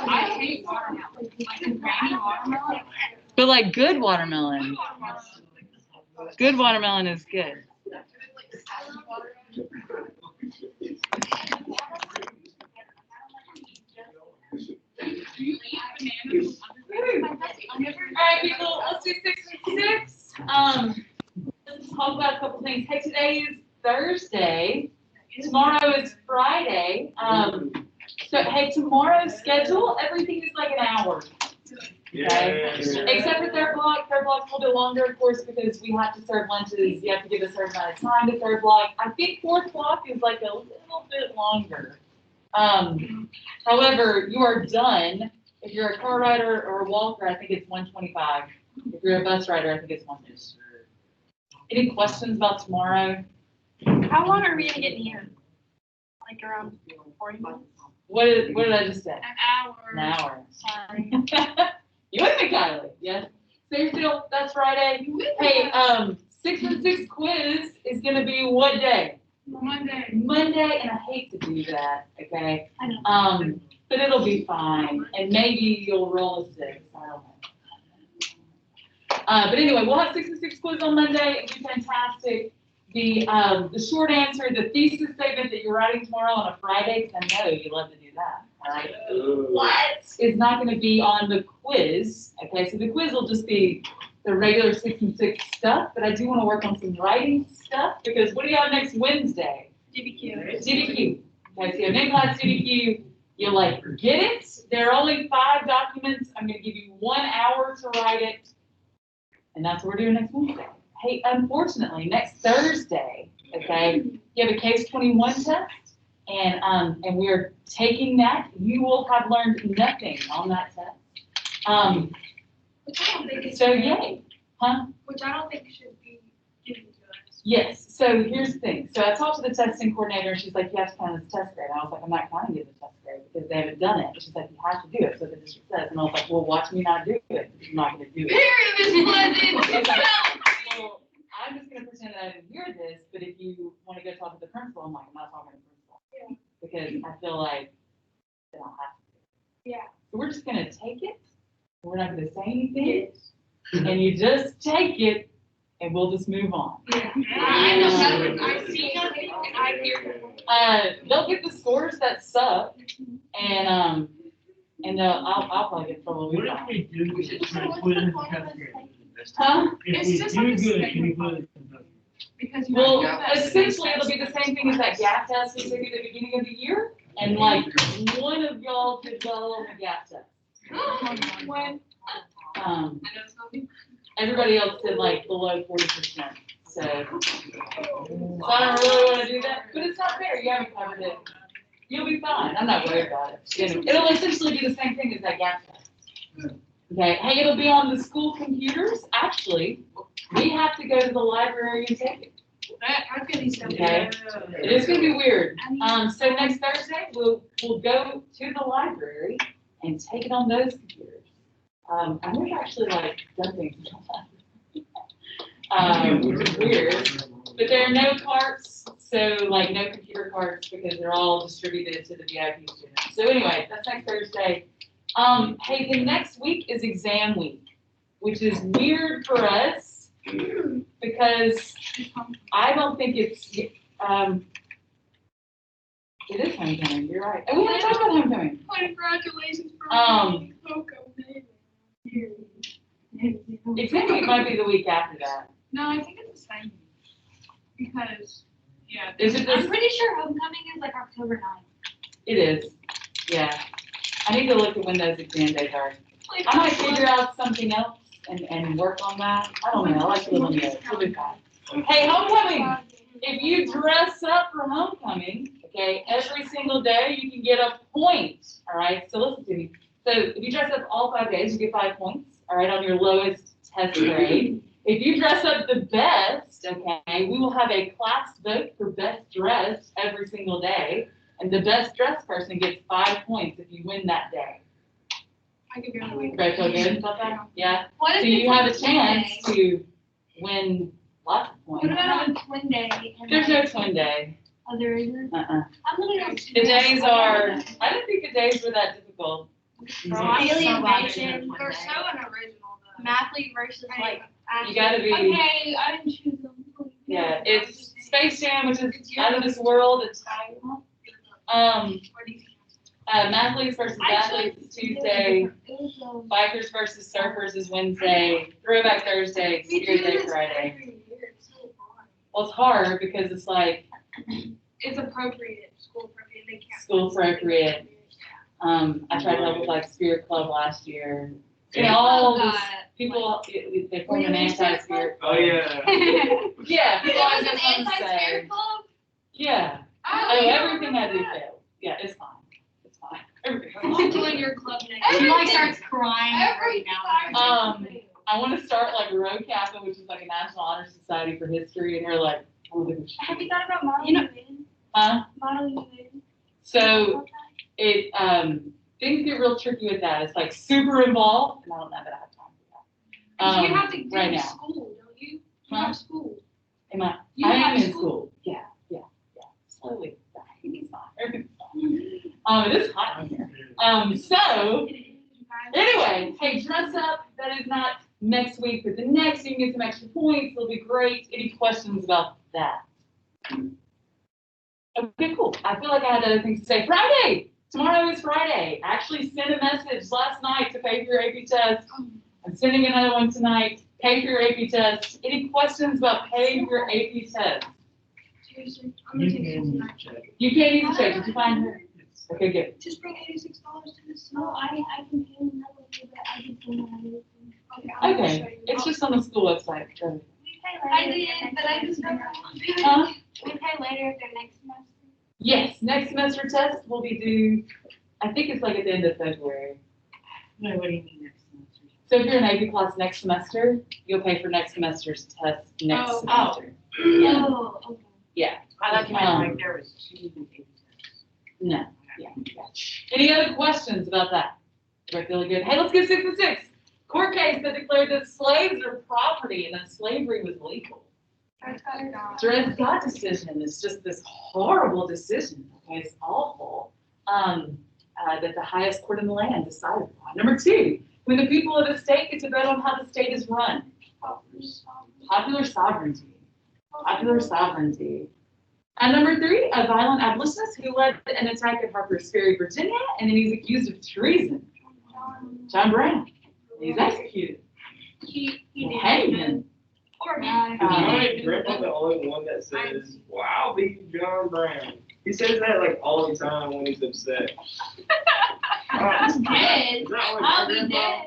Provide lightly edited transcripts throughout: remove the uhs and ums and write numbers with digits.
I hate watermelon. Like the granny watermelon. But like good watermelon. Good watermelon is good. All right, people, let's do 6 and 6. Let's talk about a couple things. Hey, today is Thursday. Tomorrow is Friday. So hey, tomorrow's schedule, everything is like an hour. Okay. Except for third block. Third block's a little bit longer, of course, because we have to serve lunches. You have to give a certain amount of time to third block. I think fourth block is like a little bit longer. However, you are done. If you're a car rider or a walker, I think it's 125. If you're a bus rider, I think it's 150. Any questions about tomorrow? How long are we gonna get in here? Like around 40 minutes? What did I just say? An hour. An hour. Sorry. You with me, Kylie? Yes. So you're still, that's Friday. Hey, 6 and 6 quiz is gonna be what day? Monday. Monday, and I hate to do that, okay? I know. But it'll be fine, and maybe you'll roll a 6, I don't know. But anyway, we'll have 6 and 6 quiz on Monday. It'll be fantastic. The short answer, the thesis statement that you're writing tomorrow on a Friday, because I know you love to do that, all right? What is not going to be on the quiz, okay? So the quiz will just be the regular 6 and 6 stuff, but I do want to work on some writing stuff, because what do you have next Wednesday? DBQ. DBQ. Okay, so you have in-class DBQ. You like get it. There are only 5 documents. I'm going to give you 1 hour to write it. And that's what we're doing next Wednesday. Hey, unfortunately, next Thursday, okay, you have a case 21 test, and we're taking that. You will have learned nothing on that test. Which I don't think So yay, huh? Which I don't think should be given to us. Yes. So here's the thing. So I talked to the testing coordinator, and she's like, "You have to count this test grade." And I was like, "I'm not counting it as a test grade because they haven't done it." And she's like, "You have to do it." So the district says, and I was like, "Well, watch me not do it because you're not going to do it." Well, I'm just going to pretend that I didn't hear this, but if you want to go talk to the principal, I'm like, I'm not talking to the principal. Yeah. Because I feel like they don't have to. Yeah. So we're just going to take it. We're not going to say anything. And you just take it, and we'll just move on. Yeah. I know that. I see nothing. I hear. They'll get the scores that suck, and I'll probably get in trouble. What if we do We should this just for what's quiz the and point of test this grade? Huh? If It's we just do like a good, statement. can we put it in the- Because you Well, have to- essentially, it'll be the same thing as that gap test we took at the beginning of the year, and like one of y'all did well on the gap test. When Everybody else did like below 40%. So I don't really want to do that, but it's not fair. You haven't covered it. You'll be fine. I'm not worried about it. It'll essentially be the same thing as that gap test. Okay. Hey, it'll be on the school computers. Actually, we have to go to the library and take it. How can these stuff? Okay. It is going to be weird. So next Thursday, we'll go to the library and take it on those computers. I've never actually like done things in the library, which is weird. But there are no carts, so like no computer carts because they're all distributed to the VIP students. So anyway, that's next Thursday. Hey, the next week is exam week, which is weird for us because I don't think it's it is homecoming. You're right. And we haven't talked about homecoming. Congratulations for Exam week might be the week after that. No, I think it's the same. Because, yeah. Is it I'm this? pretty sure homecoming is like October 9th. It is. Yeah. I need to look at when those exam days are. I might figure out something else and work on that. I don't know. I like to live on the edge. It'll be fine. Hey, homecoming. If you dress up for homecoming, okay, every single day you can get a point. All right. So listen to me. So if you dress up all 5 days, you get 5 points. All right, on your lowest test grade. If you dress up the best, okay, we will have a class vote for best dress every single day, and the best dressed person gets 5 points if you win that day. I could go away. Right, feel good about that? Yeah. What So if you it's have on a chance Twin Day? to win lots of What points. about on Twin Day? And There's then- no twin day. Other reasons? Uh-uh. I'm looking at. The days are, I don't think the days were that difficult. Alienation. They're so unoriginal though. Mathlete versus like. You gotta be, Okay, I didn't choose them. yeah, it's Space Jam, which is out of this world, it's, Mathletes versus Athletes is Tuesday, Bikers versus Surfers is Wednesday, Throwback Thursday, Spirit Day Friday. Well, it's hard because it's like It's appropriate, school appropriate, they can't. school appropriate. I tried to help with like Spirit Club last year. You know, all this, people, they form an anti-spirit. Oh, yeah. Yeah, people It always was an have something to say. anti-spirit club? Yeah, Oh, everything I do fails. Yeah, it's fine. It's fine. I'll join your club next. She like Everything- starts crying right now. I want to start like Rho Kappa, which is like a National Honor Society for History, and they're like, oh, look at this Have you shit. thought about modeling? You know- Huh? Modeling. So it, things get real tricky with that. It's like super involved, and I don't know that I have time for that. You have to do right now. school, don't you? You Huh? have school. Am I? You I am have in school. Yeah. Slowly. It's fine. Everything's fine. It is hot in here. So anyway, hey, dress up. That is not next week, but the next you can get some extra points. It'll be great. Any questions about that? Okay, cool. I feel like I had other things to say. Friday. Tomorrow is Friday. I actually sent a message last night to pay for your AP test. I'm sending another one tonight. Pay for your AP test. Any questions about paying for your AP test? Seriously, I'm gonna take some tonight. You can't use check. Did you find her? Okay, good. Just bring $86 to this. No, I can pay another way, but I just don't know. Okay, it's just on the school website. Go. I did, but I just don't know. Huh? We pay later if they're next semester. Yes, next semester test will be due, I think it's like at the end of February. No, what do you mean next semester? So if you're in AP class next semester, you'll pay for next semester's test next Oh. semester. Yeah, Oh, okay. yeah, I thought you meant like there was two tests. no, yeah. Any other questions about that? Do I feel good? Hey, let's get 6 and 6. Court case that declared that slaves are property and that slavery was legal. Dred Scott decision is just this horrible decision. Okay, it's awful. That the highest court in the land decided upon. Number 2, when the people of the state get to vote on how the state is run. Popular sovereignty. Popular sovereignty. And number 3, a violent abolitionist who led an attack at Harper's Ferry, Virginia, and then he's accused of treason. John Brown. He's executed. He did. Hangman. Poor guy. Right, Grandpa's the only one that says, wow, beat John Brown. He says that like all the time when he's upset. He's dead. Is that what I'll your be grandpa? dead.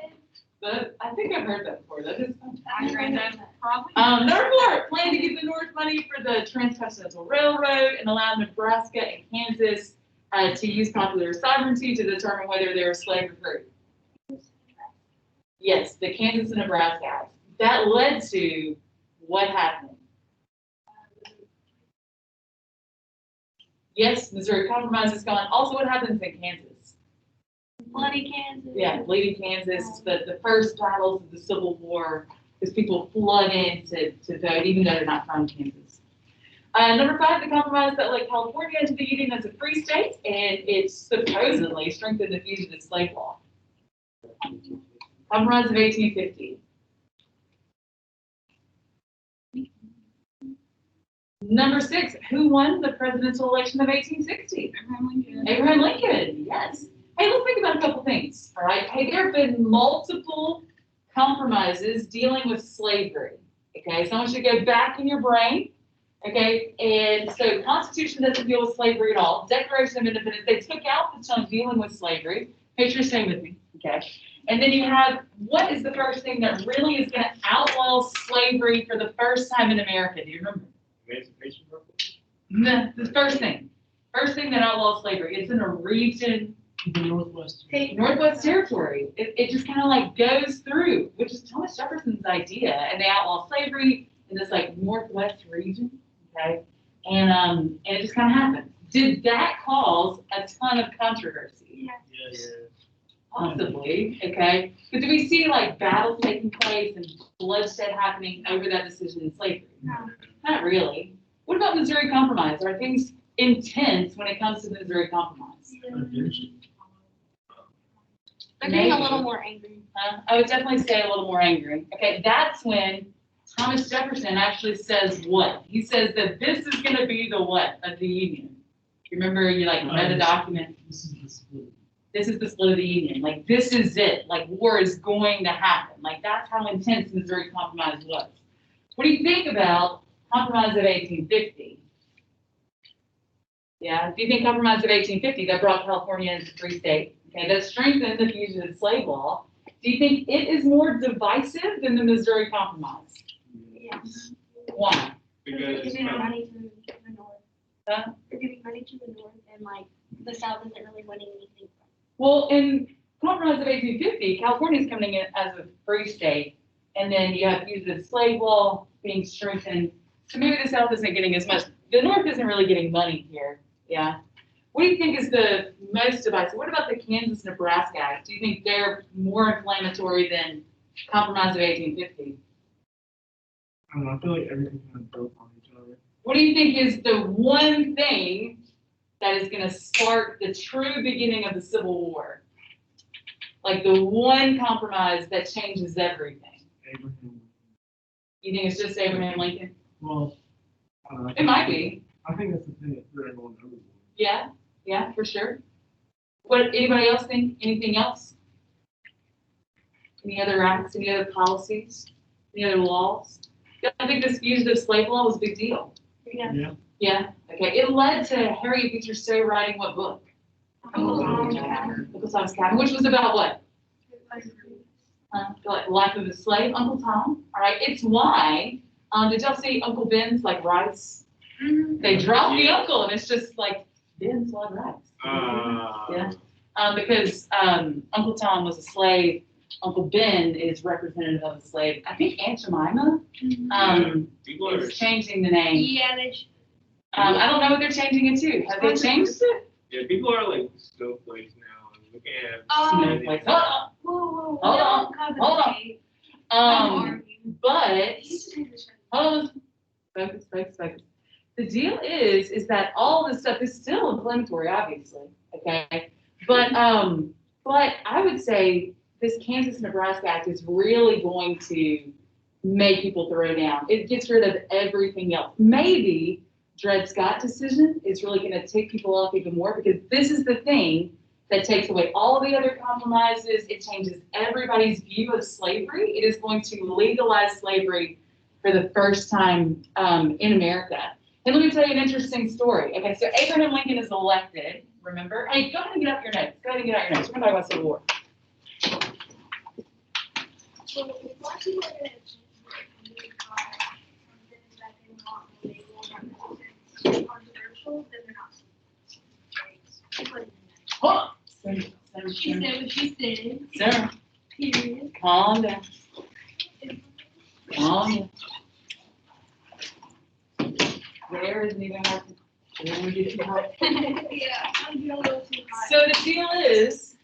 But I think I've heard that before. That is fun. My granddad probably. Number 4, plan to give the North money for the Transcontinental Railroad and allow Nebraska and Kansas to use popular sovereignty to determine whether they were slave or free. Yes, the Kansas and Nebraska Act. That led to what happened? Yes, Missouri Compromise is gone. Also, what happens in Kansas? Bloody Kansas. Yeah, bleeding Kansas, the first battles of the Civil War, because people flood in to vote, even though they're not from Kansas. Number 5, the compromise that led California into the Union as a free state, and it supposedly strengthened the fugitive slave law. Compromise of 1850. Number 6, who won the presidential election of 1860? Abraham Lincoln, yes. Hey, let's think about a couple things, all right? Hey, there have been multiple compromises dealing with slavery, okay? So I want you to go back in your brain, okay? And so Constitution doesn't deal with slavery at all. Declaration of Independence, they took out the chunk dealing with slavery. Make sure you're staying with me, okay? And then you have, what is the first thing that really is going to outlaw slavery for the first time in America? Do you remember? Emancipation Proclamation? No, the first thing that outlaws slavery, it's in a region, The Northwest. Northwest Territory. It just kind of like goes through, which is Thomas Jefferson's idea, and they outlaw slavery in this like Northwest region, okay? And it just kind of happened. Did that cause a ton of controversy? Yes. Possibly, okay? But do we see like battles taking place and bloodshed happening over that decision in slavery? No. Not really. What about Missouri Compromise? Are things intense when it comes to the Missouri Compromise? They're getting a little more angry. I would definitely say a little more angry. Okay, that's when Thomas Jefferson actually says what? He says that this is gonna be the what of the Union. You remember you like read the document? This is the split. This is the split of the Union. Like, this is it. Like, war is going to happen. Like, that's how intense the Missouri Compromise was. What do you think about Compromise of 1850? Yeah, do you think Compromise of 1850 that brought California into a free state? Okay, that strengthened the fugitive slave law. Do you think it is more divisive than the Missouri Compromise? Yes. Why? They're Because giving money to the north. Huh? They're giving money to the north, and like the south isn't really winning anything. Well, in Compromise of 1850, California is coming in as a free state, and then you have fugitive slave law being strengthened. So maybe the South isn't getting as much. The North isn't really getting money here. Yeah. What do you think is the most divisive? What about the Kansas-Nebraska Act? Do you think they're more inflammatory than Compromise of 1850? I don't know, I feel like everything kind of built on each other. What do you think is the one thing that is going to spark the true beginning of the Civil War? Like the one compromise that changes everything. Abraham. You think it's just Abraham Lincoln? Well, I don't know. It might be. I think that's the thing that threw everyone overboard. Yeah, yeah, for sure. What, anybody else think? Anything else? Any other acts, any other policies, any other laws? I think this fugitive slave law was a big deal. Yeah. Yeah. Yeah, okay. It led to Harriet Beecher Stowe writing what book? Oh, Uncle Tom's Cabin, which was about what? The life of a slave, Uncle Tom. All right, it's why. Did y'all see Uncle Ben's like rice? They drop the uncle, and it's just like Ben's like rice. Yeah. Because Uncle Tom was a slave. Uncle Ben is representative of a slave. I think Aunt Jemima People are, is changing the name. Yeah, they should. I don't know what they're changing it to. Have they changed it? yeah, people are like snowflakes now. And we can't Oh. have Snowflakes. Hold on. Whoa, Hold on, hold on. But hold on. Focus. The deal is that all this stuff is still inflammatory, obviously. Okay, but I would say this Kansas-Nebraska Act is really going to make people throw down. It gets rid of everything else. Maybe Dred Scott decision is really going to take people off even more, because this is the thing that takes away all the other compromises. It changes everybody's view of slavery. It is going to legalize slavery for the first time in America. And let me tell you an interesting story. Okay, so Abraham Lincoln is elected, remember? Hey, go ahead and get out your notes. Go ahead and get out your notes. We're going to talk about Civil War. So what you were gonna controversial, then they're not. Hold on. She said what she said. Sarah, Period. calm down. Calm down. There isn't even working. Then we get too hot. Yeah, I'm getting a little too hot. So the deal is,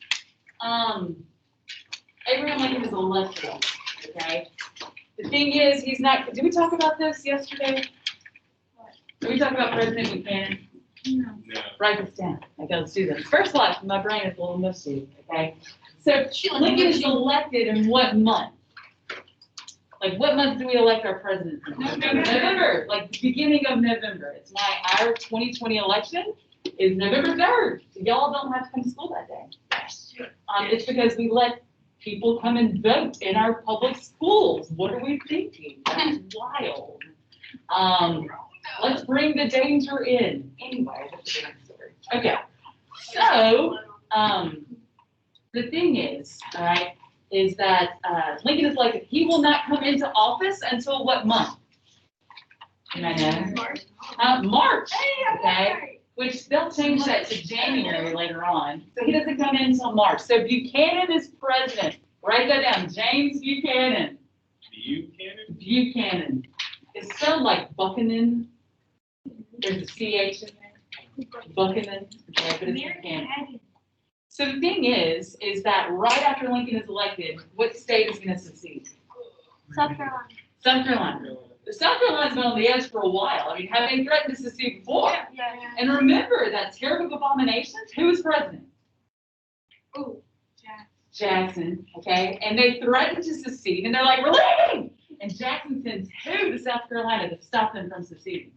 Abraham Lincoln is elected, okay? The thing is, he's not, did we talk about this yesterday? Did we talk about President Buchanan? No. no. Write this down. Okay, let's do this. First of all, my brain is a little mushy, okay? So Lincoln is elected in what month? Like, what month do we elect our president? November, like the beginning of November. It's why our 2020 election is November 3rd. So y'all don't have to come to school that day. It's because we let people come and vote in our public schools. What are we thinking? That's wild. Let's bring the danger in. Anyway, that's a different story. Okay. So, the thing is, all right, is that Lincoln is elected. He will not come into office until what month? You might know. March. Okay. Which they'll change that to January later on. So he doesn't come in until March. So Buchanan is president. Write that down. James Buchanan. Buchanan. It's spelled like Buchanan. There's a CH in there. Buchanan. Okay, but it's Buchanan. So the thing is that right after Lincoln is elected, what state is going to succeed? South Carolina. South Carolina. South Carolina's been on the edge for a while. I mean, have they threatened to secede before? Yeah. And remember that terrible abominations, who was president? Ooh, Jack. Jackson, okay? And they threatened to secede, and they're like, we're leaving! And Jackson sends who to South Carolina to stop them from seceding?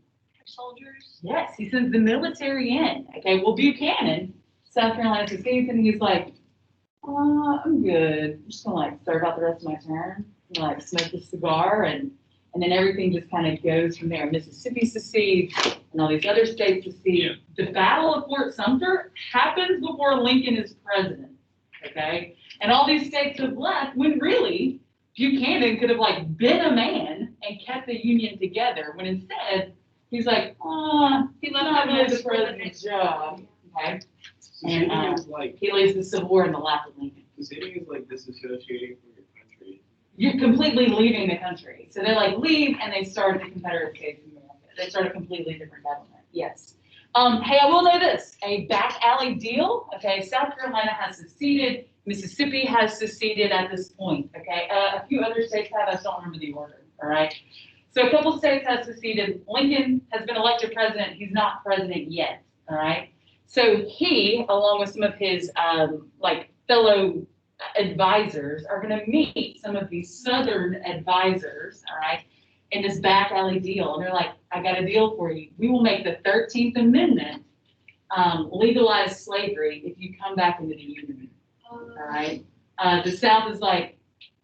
Soldiers. Yes, he sends the military in, okay? Well, Buchanan, South Carolina secedes, and he's like, I'm good. I'm just gonna like serve out the rest of my term, and, like smoke a cigar, and then everything just kind of goes from there. Mississippi secedes, and all these other states secede. The Battle of Fort Sumter happens before Lincoln is president, okay? And all these states have left when really Buchanan could have like been a man and kept the Union together, when instead he's like, he's not really the president's job, okay? And Seceding is like, he leaves the Civil War in the lap of Lincoln. seceding is like disassociating from your country. You're completely leaving the country. So they like leave and they start the Confederate States of America. They start a completely different government. Yes. Hey, I will know this, a back alley deal. Okay, South Carolina has seceded. Mississippi has seceded at this point. Okay, a few other states have. I just don't remember the order. All right. So a couple states have seceded. Lincoln has been elected president. He's not president yet. All right. So he, along with some of his like fellow advisors, are going to meet some of these Southern advisors. All right. In this back alley deal. And they're like, I got a deal for you. We will make the 13th Amendment legalize slavery if you come back into the Union. All right. The South is like,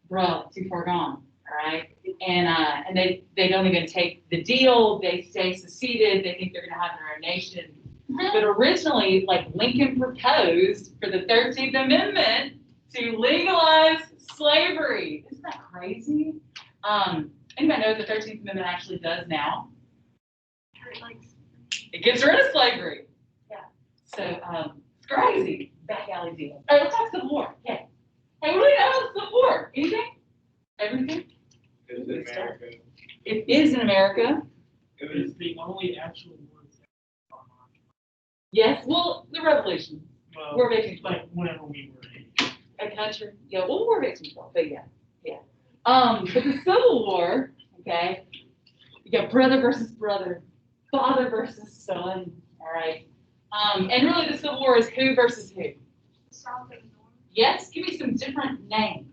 bro, too far gone. All right. And they don't even take the deal. They stay seceded. They think they're going to have their own nation. But originally, like Lincoln proposed for the 13th Amendment to legalize slavery. Isn't that crazy? Anybody know what the 13th Amendment actually does now? It gets rid of slavery. Yeah. So it's crazy. Back alley deal. All right, let's talk Civil War. Okay. Hey, what do we know about the Civil War? Anything? Everything? It is in America. It is in America. It is the only actual war that's ever gone Yes. Well, the Revolution. on. War of 1812. Like whenever we were in. A country. Yeah. Well, War of 1812. But yeah. Yeah. But the Civil War. Okay. You got brother versus brother, father versus son. All right. And really, the Civil War is who versus who? South and North. Yes. Give me some different names.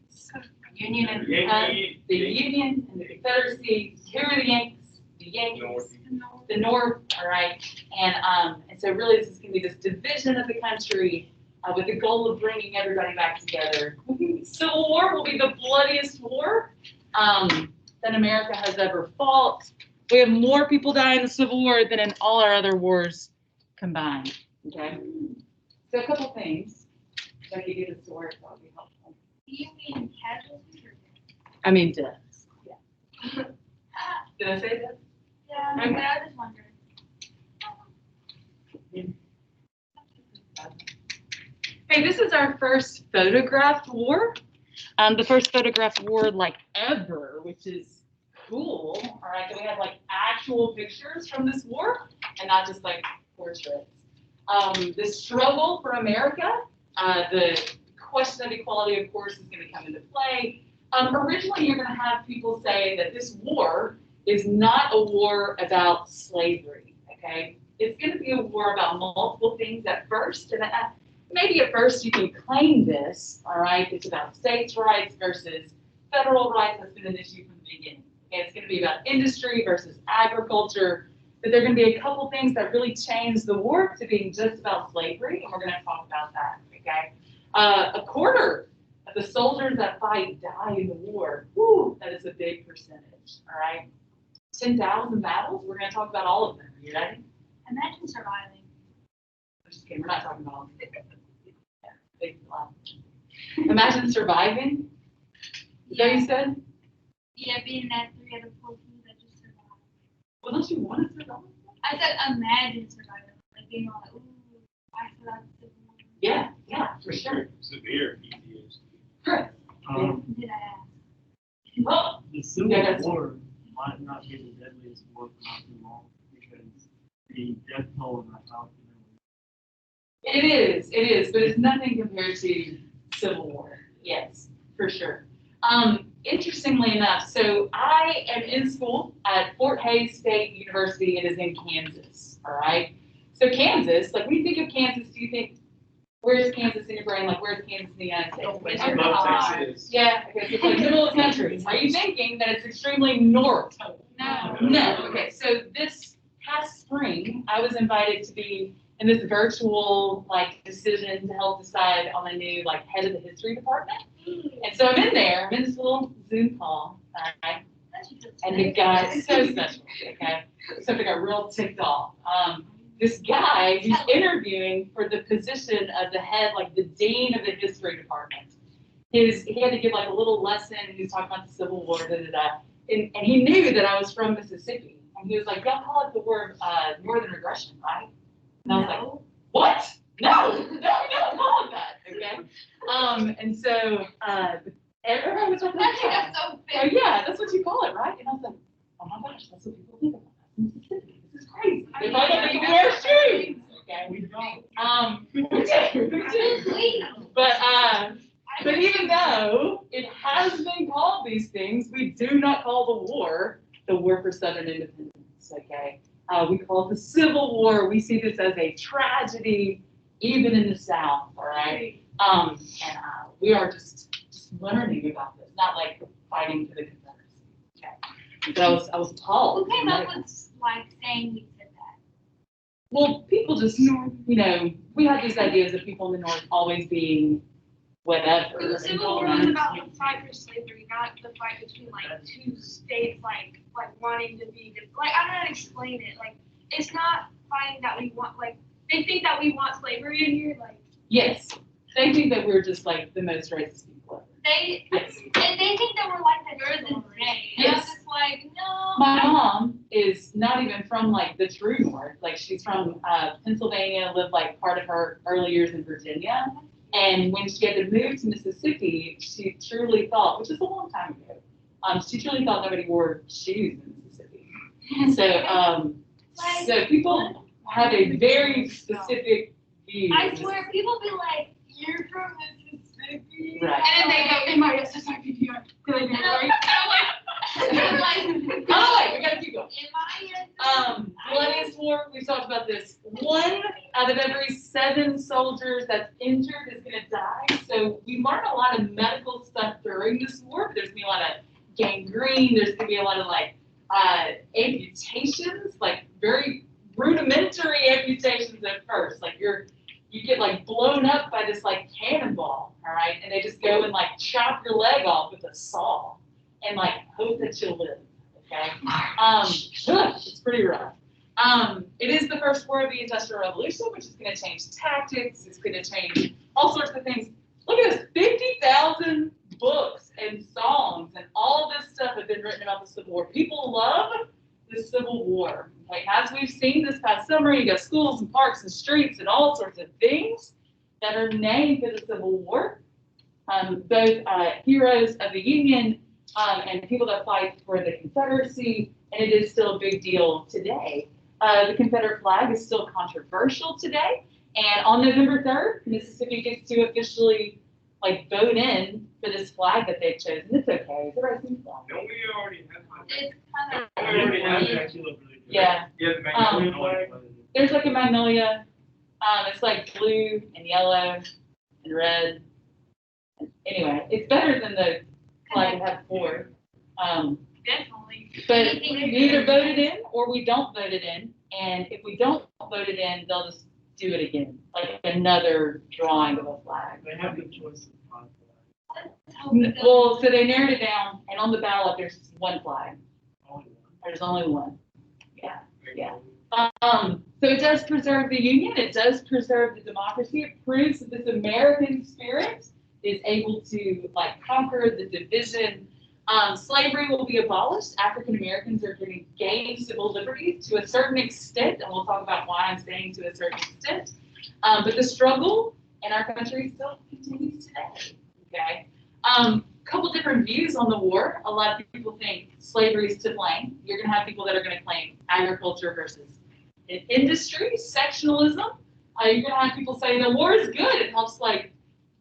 Union and Yankee, The Union and the Confederacy. Who are the Yankees? The Yankees. North. The North. All right. And so really, this is going to be this division of the country with the goal of bringing everybody back together. Civil War will be the bloodiest war that America has ever fought. We have more people die in the Civil War than in all our other wars combined. Okay. So a couple things. If I could get this to work, that would be helpful. Do you mean casualties or? I mean deaths. Yeah. Did I say that? Yeah, Okay. but I was wondering. Hey, this is our first photographed war. The first photographed war like ever, which is cool. All right, so we have like actual pictures from this war and not just like portraits. The struggle for America, the question of equality, of course, is going to come into play. Originally, you're going to have people say that this war is not a war about slavery, okay? It's going to be a war about multiple things at first, and maybe at first you can claim this, all right? It's about states' rights versus federal rights. That's been an issue from the beginning. Okay, it's going to be about industry versus agriculture, but there are going to be a couple things that really change the war to being just about slavery, and we're going to talk about that, okay? A quarter of the soldiers that fight die in the war. Whew, that is a big percentage, all right? 10,000 battles, we're going to talk about all of them. Are you ready? Imagine surviving. I'm just kidding, we're not talking about all of them. Yeah, big laugh. Imagine surviving. Is that what you said? Yeah, being that 3 out of 4 people that just survived. Well, don't you want to survive? I said imagine surviving. Like being all like, ooh, I survived the Civil War. Yeah, yeah, for sure. Severe PTSD. Correct. Did I ask? Well, The Civil Yeah, that's- War might not be the deadliest war for not too long because the death toll in that South. it is, but it's nothing compared to Civil War. Yes, for sure. interestingly enough, so I am in school at Fort Hays State University. It is in Kansas, all right? So Kansas, like when you think of Kansas, do you think, where's Kansas in your brain? Like where's Kansas in the United States? It's above Texas. Yeah, okay, so it's like middle of the country. Are you thinking that it's extremely north? No. No, okay, so this past spring, I was invited to be in this virtual like decision to help decide on the new like head of the history department. And so I'm in there, I'm in this little Zoom call, alright? And the guy, so special, okay? So I got real ticked off. This guy who's interviewing for the position of the head, like the dean of the history department. He had to give like a little lesson, he was talking about the Civil War, and he knew that I was from Mississippi. And he was like, y'all call it the word Northern Regression, right? And I was like, what? No, we don't call it that, okay? And so everyone was like, That's so oh big. yeah, that's what you call it, right? And I was like, oh my gosh, that's what people think about Mississippi. This is crazy. If I don't even wear shoes, okay? We don't. Me too. But even though it has been called these things, we do not call the war for Southern independence, okay? We call it the Civil War. We see this as a tragedy, even in the South, all right? We are just learning about this, not like fighting for the Confederacy, okay? But I was appalled. Who came up with like saying we said that? Well, people just, you know, we have these ideas of people in the North always being whatever. The Civil War was about the fight for slavery, not the fight between like two states, like wanting to be like I don't know how to explain it. Like it's not fighting that we want. Like they think that we want slavery in here. Like Yes, they think that we're just like the most racist people ever. they Yes. and they think that we're like the Northern Day. And Yes. I'm just like no. My mom is not even from like the true North. Like she's from Pennsylvania, lived like part of her early years in Virginia. And when she had to move to Mississippi, she truly thought, which is a long time ago, she truly thought nobody wore shoes in Mississippi. So people have a very specific view. I swear, people be like, "You're from Mississippi," Right. and then they go, "In my SSI PPR," and I'm like, Oh, wait, we gotta keep going. "In my Bloodiest War, we've talked about this. 1 out of every 7 soldiers that's injured is gonna die. So we learned a lot of medical stuff during this war. There's gonna be a lot of gangrene. There's gonna be a lot of like amputations, like very rudimentary amputations at first. Like you get like blown up by this like cannonball, all right? And they just go and like chop your leg off with a saw and like hope that you'll live. Okay. It's pretty rough. It is the first war of the Industrial Revolution, which is going to change tactics. It's going to change all sorts of things. Look at this, 50,000 books and songs and all this stuff have been written about the Civil War. People love the Civil War. Okay, as we've seen this past summer, you got schools and parks and streets and all sorts of things that are named for the Civil War. Both heroes of the Union and people that fight for the Confederacy, and it is still a big deal today. The Confederate flag is still controversial today, and on November 3rd, Mississippi gets to officially like vote in for this flag that they've chosen. It's okay, it's a racing flag. Don't we already have one? It's kind of. We already have It that. actually looked really good. Yeah, Yeah, the Magnolia flag. there's like a magnolia. It's like blue and yellow and red. Anyway, it's better than the flag we had before. Definitely. But we either vote it in or we don't vote it in. And if we don't vote it in, they'll just do it again, like another drawing of a flag. They have the choice of flag. Well, so they narrowed it down, and on the ballot, there's just one flag. Only one. There's only one. Yeah. So it does preserve the Union. It does preserve the democracy. It proves that this American spirit is able to like conquer the division. Slavery will be abolished. African Americans are going to gain civil liberties to a certain extent, and we'll talk about why I'm saying to a certain extent. But the struggle in our country still continues today. Okay. Couple different views on the war. A lot of people think slavery is to blame. You're going to have people that are going to claim agriculture versus industry, sectionalism. You're going to have people saying the war is good. It helps like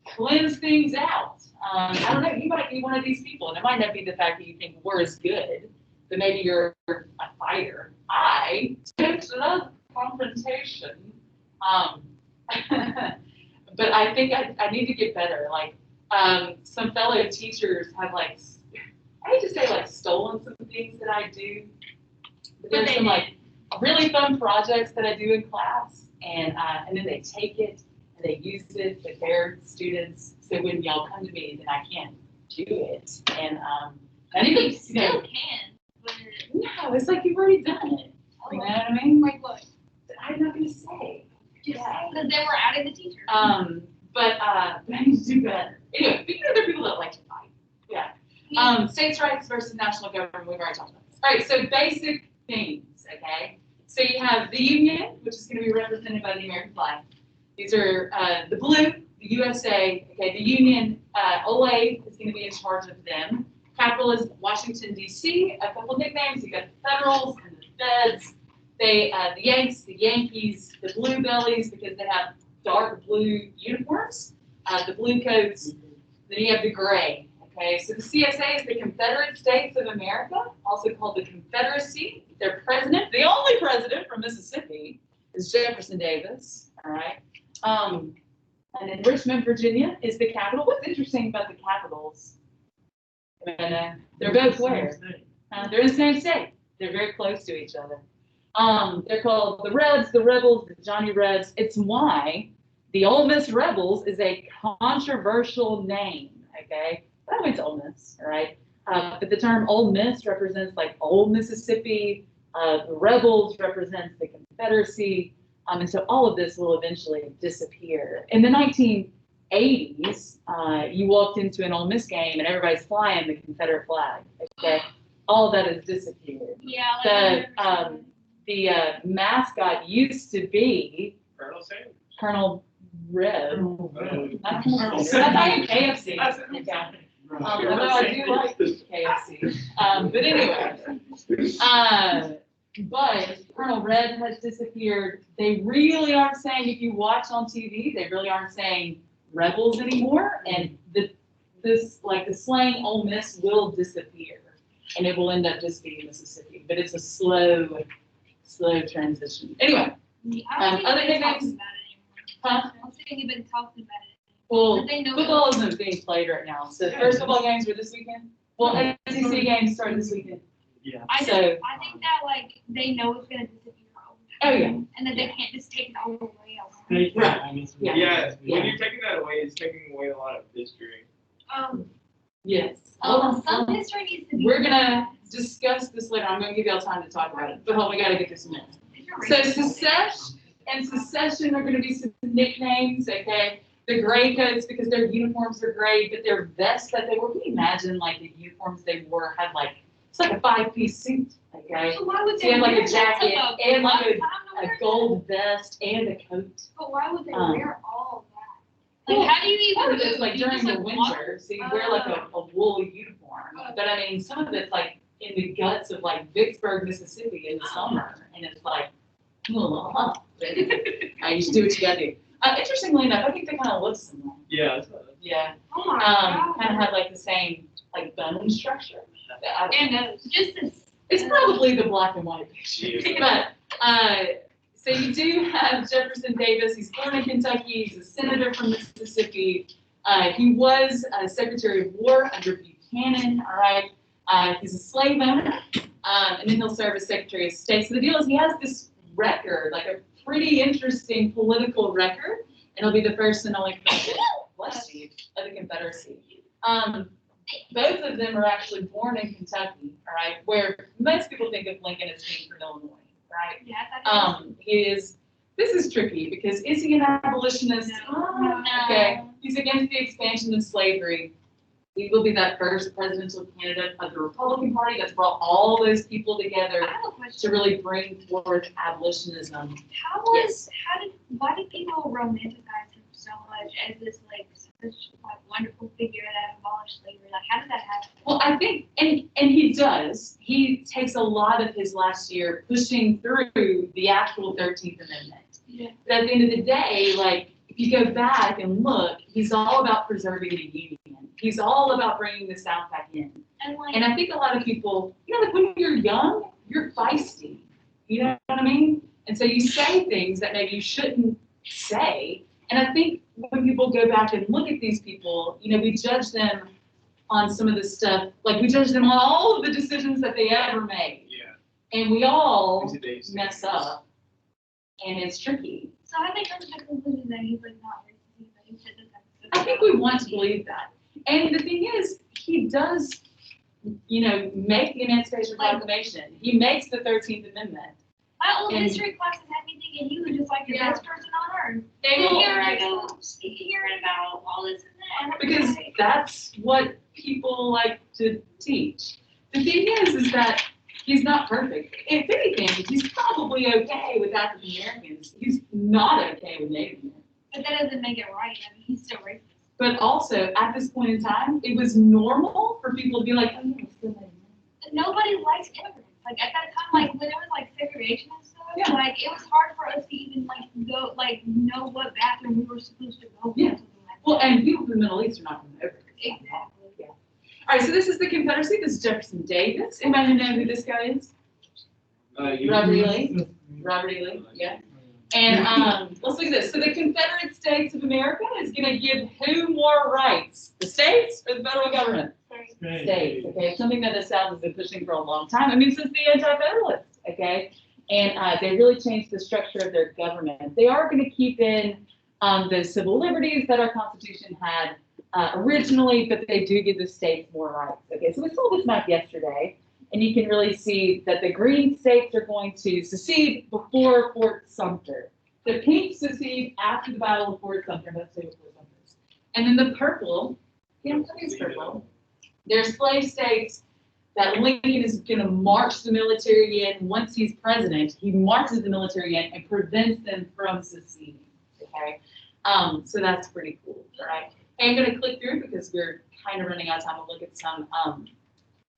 cleanse things out. I don't know, you might be one of these people, and it might not be the fact that you think war is good, but maybe you're a fighter. I tend to love confrontation. But I think I need to get better. Like, some fellow teachers have like, I hate to say like stolen some things that I do. But there's some like really fun projects that I do in class, and then they take it and they use it with their students. So when y'all come to me, then I can't do it. And I think You you know, still can, but no, it's like you've already done it. You know what I mean? like what? I'm not gonna say. Yeah. Because then we're adding the teacher. But I need to do better. Anyway, speaking of other people that like to fight. Yeah. States' rights versus national government, we've already talked about this. All right, so basic things, okay? So you have the Union, which is gonna be represented by the American flag. These are the blue, the USA, okay, the Union, OA is gonna be in charge of them. Capital is Washington, DC, a couple nicknames, you got the Federals and the Feds. They, the Yanks, the Yankees, the Blue Bellies, because they have dark blue uniforms, the blue coats, then you have the gray, okay? So the CSA is the Confederate States of America, also called the Confederacy. Their president, the only president from Mississippi, is Jefferson Davis, all right? And then Richmond, Virginia is the capital. What's interesting about the capitals? And, they're both where? They're in the same state. They're very close to each other. They're called the Reds, the Rebels, the Johnny Reds. It's why the Ole Miss Rebels is a controversial name, okay? That went to Ole Miss, all right? But the term Ole Miss represents like old Mississippi. The Rebels represents the Confederacy. And so all of this will eventually disappear. In the 1980s, you walked into an Ole Miss game and everybody's flying the Confederate flag, okay? All that has disappeared. Yeah, like The mascot used to be Colonel Sanders. Colonel Red. Not Colonel. That's I am KFC. Okay. Although I do like KFC. But anyway, but Colonel Red has disappeared. They really aren't saying, if you watch on TV, they really aren't saying rebels anymore. And this like the slang Ole Miss will disappear, and it will end up just being Mississippi. But it's a slow transition. Anyway, other nicknames. Huh? I'm saying you've been talking about it. Well, But they know football isn't being played right now. So the first football games were this weekend. Well, SEC games start this weekend. Yeah. I So- think that like they know it's gonna disappear over Oh, time. yeah. And that they can't just take it all away. They- Right. I guess- Yeah. Yeah, when Yeah. you're taking that away, it's taking away a lot of history. Yes. Some history needs to be. We're gonna discuss this later. I'm gonna give y'all time to talk about it, but hold, we gotta get this in there. So secession and secession are gonna be some nicknames, okay? The gray coats, because their uniforms are gray, but their vests that they wore, can you imagine like the uniforms they wore had like, it's like a 5-piece suit, okay? So why would So they you have like wear a that? jacket That's and like long time to a wear gold vest and a coat. that. But why would they um, wear all of that? Like, Well, how do you Part even of it's move? like You during just, the like, walk? winter, so you wear like a wool uniform. But I mean, some of it's like in the guts of like Vicksburg, Mississippi in the summer, and it's like, I used to do what you gotta do. Interestingly enough, I think they kind of look similar. Yeah. That's Yeah. Oh my god. Kind of have like the same like bone structure. I don't know. And just this. It's probably the black and white picture. Yeah. But, so you do have Jefferson Davis. He's born in Kentucky. He's a senator from Mississippi. He was Secretary of War under Buchanan, all right? He's a slave owner, and then he'll serve as Secretary of State. So the deal is he has this record, like a pretty interesting political record, and he'll be the first and only president, bless you, of the Confederacy. Both of them are actually born in Kentucky, all right, where most people think of Lincoln as being from Illinois, right? Yeah, that This is tricky because is he an abolitionist? No. Okay, he's against the expansion of slavery. He will be that first presidential candidate of the Republican Party that's brought all those people together I have a to question. really bring forth abolitionism. Why did people romanticize him so much as this like such like wonderful figure that abolished slavery? Like, how did that happen? Well, I think, and he does, he takes a lot of his last year pushing through the actual 13th Amendment. Yeah. But at the end of the day, like, if you go back and look, he's all about preserving the Union. He's all about bringing the South back in. And like, And I think a lot of people, like when you're young, you're feisty. You know what I mean? And so you say things that maybe you shouldn't say. And I think when people go back and look at these people, we judge them on some of the stuff, like we judge them on all of the decisions that they ever made. Yeah. And we all mess up. And it's tricky. so I think come to the conclusion that he's like not racist, but he said that. I think we want to believe that. And the thing is, he does, make the Emancipation Proclamation. He makes the 13th Amendment. My old And- history classes had me thinking he was just like the Yeah. best person on earth. They And will. here I go hearing about all this and that. And I'm Because like, that's what people like to teach. The thing is that he's not perfect. If anything, he's probably okay with African Americans. He's not okay with Native Americans. but that doesn't make it right. I mean, he's still racist. But also, at this point in time, it was normal for people to be like, oh, yeah, it's still Native American. Nobody likes immigrants. Like at that time, like when it was like segregation and stuff, Yeah. like it was hard for us to even like go, like know what bathroom we were supposed to go. Yeah. To, something like Well, that. and people from the Middle East are not from over. Exactly. Yeah. All right, so this is the Confederacy. This is Jefferson Davis. Anybody know who this guy is? Robert E. Lee. Robert E. Lee, yeah. And let's look at this. So the Confederate States of America is going to give who more rights? The states or the federal government? States, okay? Something that the South has been pushing for a long time. I mean, since the Anti-Federalists, okay? And they really changed the structure of their government. They are going to keep in the civil liberties that our Constitution had originally, but they do give the states more rights. Okay, so we saw this map yesterday, and you can really see that the green states are going to secede before Fort Sumter. The pink secede after the Battle of Fort Sumter. Let's see what Fort Sumter is. And then the purple, purple. They're slave states that Lincoln is going to march the military in. Once he's president, he marches the military in and prevents them from seceding. Okay, so that's pretty cool, right? I'm going to click through because we're kind of running out of time. We'll look at some.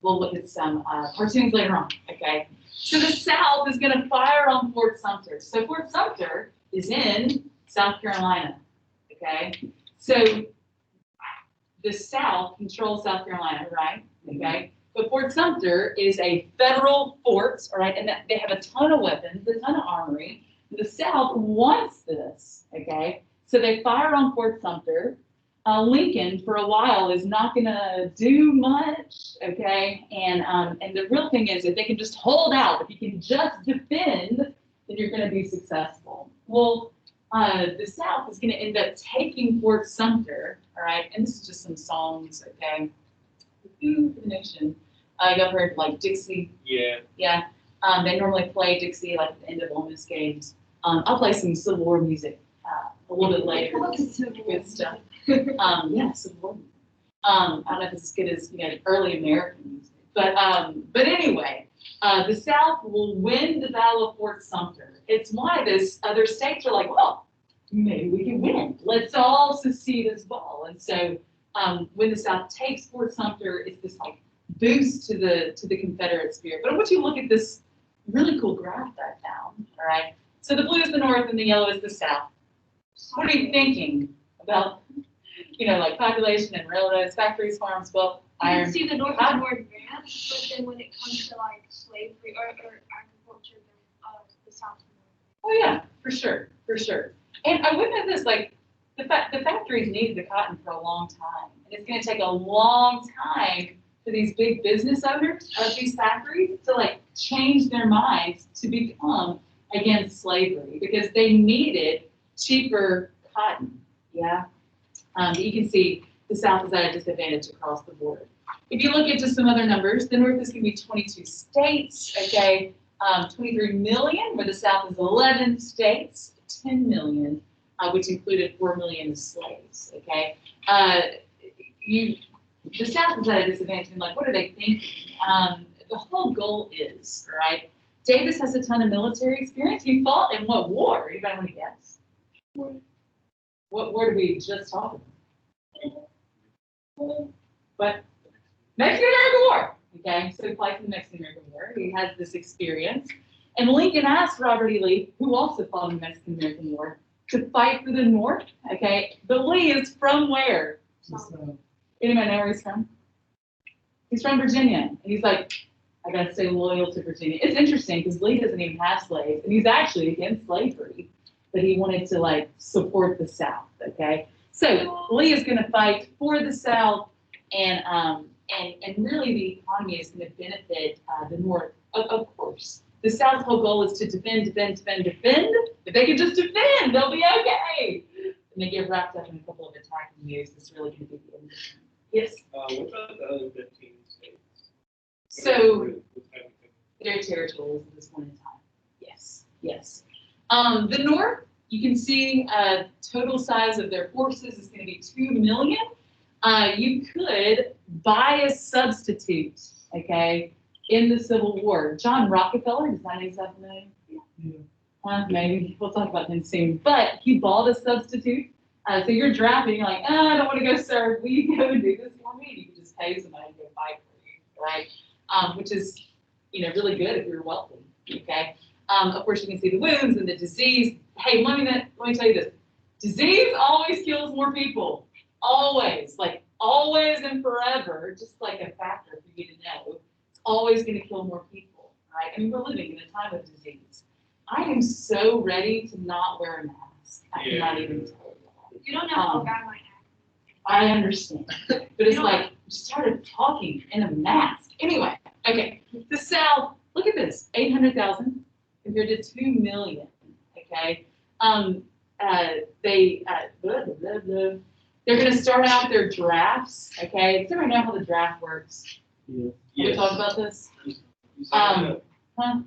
We'll look at some cartoons later on. Okay, so the South is going to fire on Fort Sumter. So Fort Sumter is in South Carolina. Okay, so the South controls South Carolina, right? Okay, but Fort Sumter is a federal fort, all right, and that they have a ton of weapons, a ton of armory. The South wants this, okay? So they fire on Fort Sumter. Lincoln, for a while, is not going to do much, okay? And the real thing is, if they can just hold out, if you can just defend, then you're going to be successful. Well, the South is going to end up taking Fort Sumter, all right? And this is just some songs, okay? Food for the nation. Y'all heard like Dixie? Yeah. Yeah. They normally play Dixie like at the end of Ole Miss games. I'll play some Civil War music a little bit later. Good stuff. Yeah, Civil War. I don't know if it's as good as early American music, but anyway, the South will win the Battle of Fort Sumter. It's why this other states are like, well, maybe we can win. Let's all secede as well. And so when the South takes Fort Sumter, it's this like boost to the Confederate spirit. But I want you to look at this really cool graph right now. All right. So the blue is the North and the yellow is the South. What are you thinking about? Like population and railroads, factories, farms, well, You iron. can see the North is more advanced, but then when it comes to like slavery or agriculture, the South is more. Oh yeah, for sure. And I would know this, like the factories needed the cotton for a long time, and it's going to take a long time for these big business owners of these factories to like change their minds to become against slavery because they needed cheaper cotton. Yeah. You can see the South is at a disadvantage across the board. If you look into some other numbers, the North is going to be 22 states, okay, 23 million, where the South is 11 states, 10 million, which included 4 million slaves, okay. The South is at a disadvantage, and like, what are they thinking? The whole goal is, right, Davis has a ton of military experience. He fought in what war? Anybody want to guess? What war did we just talk about? But Mexican-American War. Okay, so he fought in the Mexican-American War. He has this experience. And Lincoln asked Robert E. Lee, who also fought in the Mexican-American War, to fight for the North. Okay, but Lee is from where? Anybody know where he's from? He's from Virginia. And he's like, I gotta stay loyal to Virginia. It's interesting because Lee doesn't even have slaves, and he's actually against slavery, but he wanted to like support the South. Okay, so Lee is gonna fight for the South, and really the economy is gonna benefit the North, of course. The South's whole goal is to defend. If they can just defend, they'll be okay. And they get wrapped up in a couple of attacking moves. It's really gonna be the end. Yes. What about the other 15 states? So their territories at this point in time. Yes, yes. The North, you can see total size of their forces is going to be 2 million. You could buy a substitute, okay, in the Civil War. John Rockefeller, does that name sound familiar? Yeah. Maybe we'll talk about him soon. But he bought a substitute. So you're drafting, you're like, I don't want to go serve. Will you go and do this for me? You can just pay somebody to go fight for you, right? Which is, really good if you're wealthy, okay? Of course, you can see the wounds and the disease. Hey, let me tell you this. Disease always kills more people. Always, like always and forever, just like a factor for you to know. It's always going to kill more people, right? I mean, we're living in a time of disease. I am so ready to not wear a mask. I cannot even tell you. You don't know how bad my I understand, but it's like, you started talking in a mask. Anyway, okay, the South, look at this, 800,000 compared to 2 million, okay? Blah, blah, blah. They're gonna start out their drafts, okay? Does everyone know how the draft works? Yeah. We talked about this? You said Huh?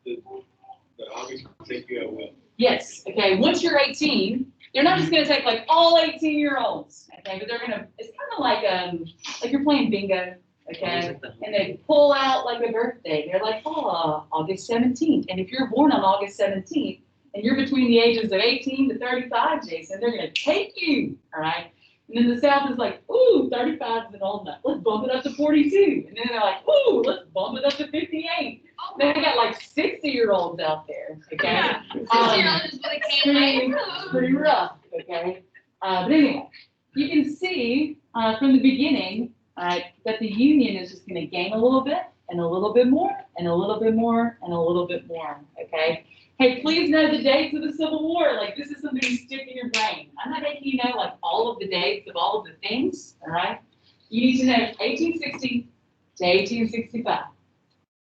the Army can take you out well. Yes, okay, once you're 18, they're not just gonna take like all 18-year-olds, okay, but they're gonna, it's kind of like you're playing bingo, okay? And they pull out like a birthday. They're like, August 17th. And if you're born on August 17th and you're between the ages of 18 to 35, Jason, they're gonna take you, all right? And then the South is like, ooh, 35 isn't old enough. Let's bump it up to 42. And then they're like, ooh, let's bump it up to 58. Then they got like 60-year-olds out there, okay? Yeah, 60-year-olds is what it came It's pretty rough, okay? But anyway, you can see from the beginning that the Union is just going to gain a little bit and a little bit more and a little bit more and a little bit more, okay? Hey, please know the dates of the Civil War. Like, this is something you stick in your brain. I'm not making you know, like, all of the dates of all of the things, all right? You need to know 1860 to 1865,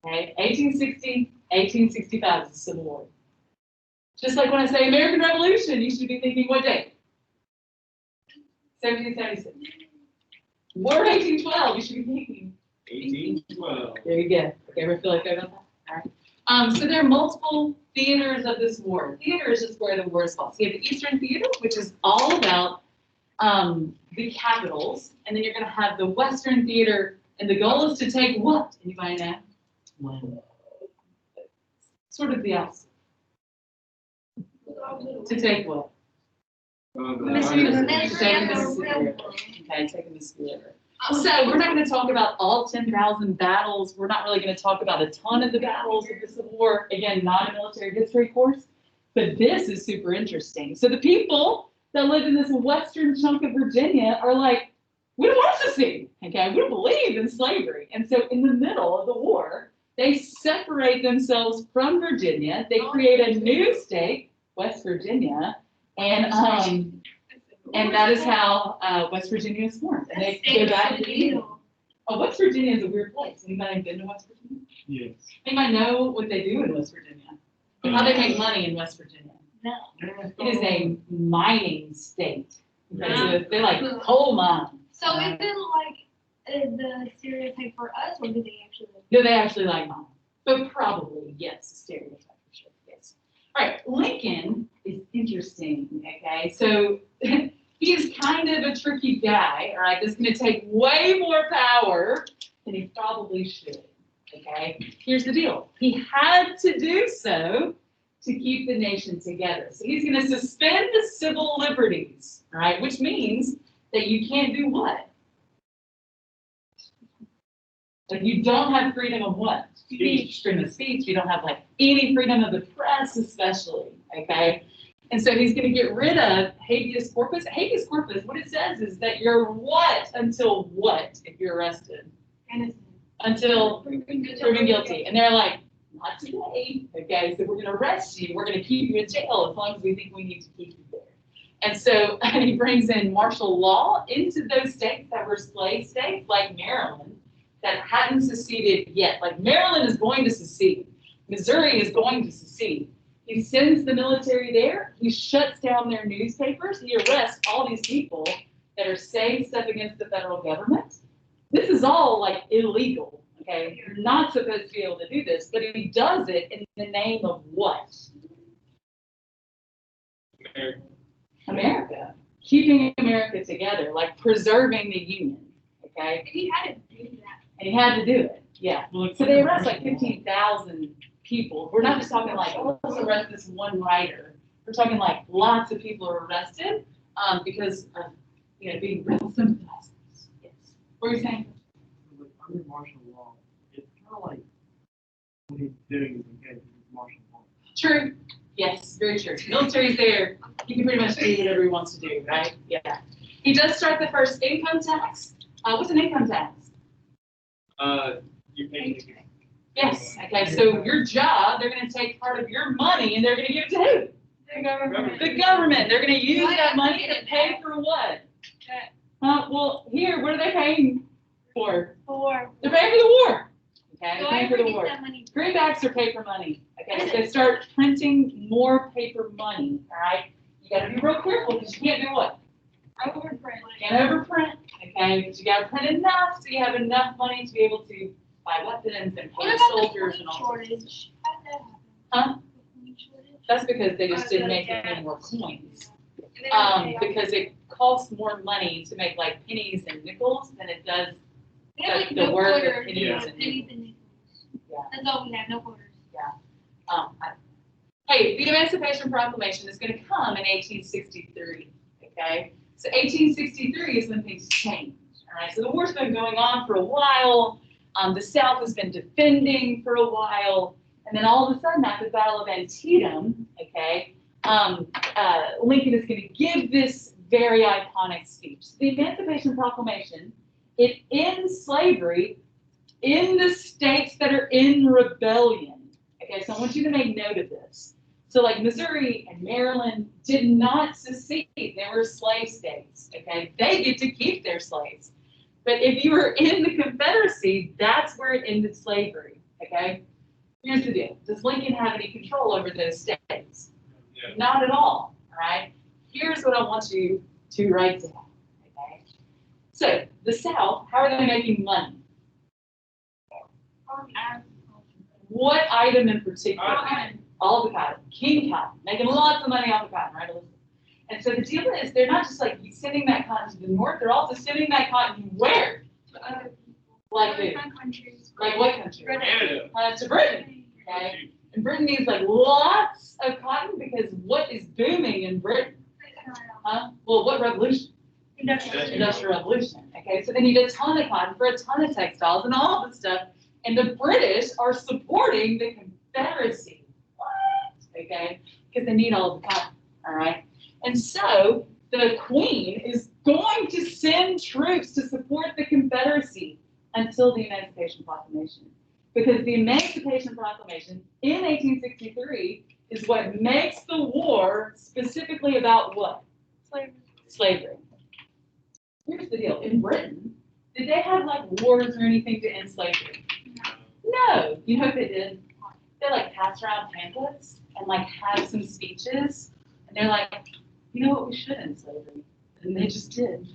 okay? 1860, 1865 is the Civil War. Just like when I say American Revolution, you should be thinking what date? 1776. War of 1812, you should be thinking 1812. There you go. Okay, everyone feel like that? All right. So there are multiple theaters of this war. Theater is just where the war is fought. So you have the Eastern Theater, which is all about the capitals, and then you're going to have the Western Theater, and the goal is to take what? Anybody know? Sort of the opposite. To take what? Mississippi River. Taking the Mississippi River. Okay, taking the Mississippi River. So we're not going to talk about all 10,000 battles. We're not really going to talk about a ton of the battles of the Civil War. Again, not a military history course, but this is super interesting. So the people that live in this western chunk of Virginia are like, we don't want to see, okay? We don't believe in slavery. And so in the middle of the war, they separate themselves from Virginia. They create a new state, West Virginia, and that is how West Virginia is formed. And they go back to the Union. Oh, West Virginia is a weird place. Anybody been to West Virginia? Yes. Anybody know what they do in West Virginia? How they make money in West Virginia? No. It is a mining state. Okay, so they like coal mine. So is it like the stereotype for us, or do they actually? No, they actually like mine. But probably, yes, a stereotype for sure, yes. All right, Lincoln is interesting, okay? So he is kind of a tricky guy, all right? That's going to take way more power than he probably should, okay? Here's the deal. He had to do so to keep the nation together. So he's going to suspend the civil liberties, all right? Which means that you can't do what? Like you don't have freedom of what? Speech, freedom of speech. You don't have like any freedom of the press, especially, okay? And so he's going to get rid of habeas corpus. Habeas corpus, what it says is that you're what until what if you're arrested? Innocent. Until proven guilty. And they're like, not today. Okay, so we're going to arrest you. We're going to keep you in jail as long as we think we need to keep you there. And so he brings in martial law into those states that were slave states, like Maryland, that hadn't seceded yet. Like Maryland is going to secede. Missouri is going to secede. He sends the military there. He shuts down their newspapers. He arrests all these people that are saying stuff against the federal government. This is all like illegal. Okay, you're not supposed to be able to do this, but he does it in the name of what? America. Keeping America together, like preserving the union. Okay, And he had to do that. and he had to do it. Yeah. So they arrest like 15,000 people. We're not just talking like, oh, let's arrest this one writer. We're talking like lots of people are arrested because of, being real sympathizers. Yes. What are you saying? Like, under martial law, it's kind of like what he's doing is okay, because it's martial law. True. Yes, very true. Military's there. He can pretty much do whatever he wants to do, right? Yeah. He does start the first income tax. What's an income tax? You pay. Yes. Okay. So your job, they're going to take part of your money and they're going to give it to who? The government. The government. They're going to use that money to pay for what? Well, here, what are they paying for? They're paying for the war. Okay, they're paying for the war. Greenbacks are paper money. Okay, so they start printing more paper money. All right, you got to be real careful because you can't do what? Can't overprint. Okay, but you got to print enough so you have enough money to be able to buy weapons and pay soldiers and all. Shortage. Huh? That's because they just didn't make any more coins. Because it costs more money to make like pennies and nickels than it does the worth of pennies and nickels. Yeah. That's all we have, no quarters. Hey, the Emancipation Proclamation is going to come in 1863. Okay, so 1863 is when things change. All right, so the war's been going on for a while. The South has been defending for a while, and then all of a sudden, at the Battle of Antietam, okay, Lincoln is going to give this very iconic speech. The Emancipation Proclamation, it ends slavery in the states that are in rebellion. Okay, so I want you to make note of this. So like Missouri and Maryland did not secede. They were slave states. Okay, they get to keep their slaves. But if you were in the Confederacy, that's where it ended slavery. Okay, here's the deal. Does Lincoln have any control over those states? Yeah. Not at all. All right. Here's what I want you to write down. Okay. So the South, how are they making money? What item in particular? All the cotton. King cotton. Making lots of money off the cotton, right, Elizabeth? And so the deal is they're not just like sending that cotton to the north, they're also sending that cotton where? To other people. Like who? Different countries. Like what country? Canada. To Britain. Okay. And Britain needs like lots of cotton because what is booming in Britain? Huh? Well, what revolution? Industrial Revolution. Okay, so they need a ton of cotton for a ton of textiles and all this stuff. And the British are supporting the Confederacy. What? Okay, because they need all of the cotton. All right. And so the Queen is going to send troops to support the Confederacy until the Emancipation Proclamation. Because the Emancipation Proclamation in 1863 is what makes the war specifically about what? Slavery. Here's the deal. In Britain, did they have like wars or anything to end slavery? No. You know what they did? They like passed around pamphlets and like had some speeches. And they're like, you know what, we should end slavery. And they just did.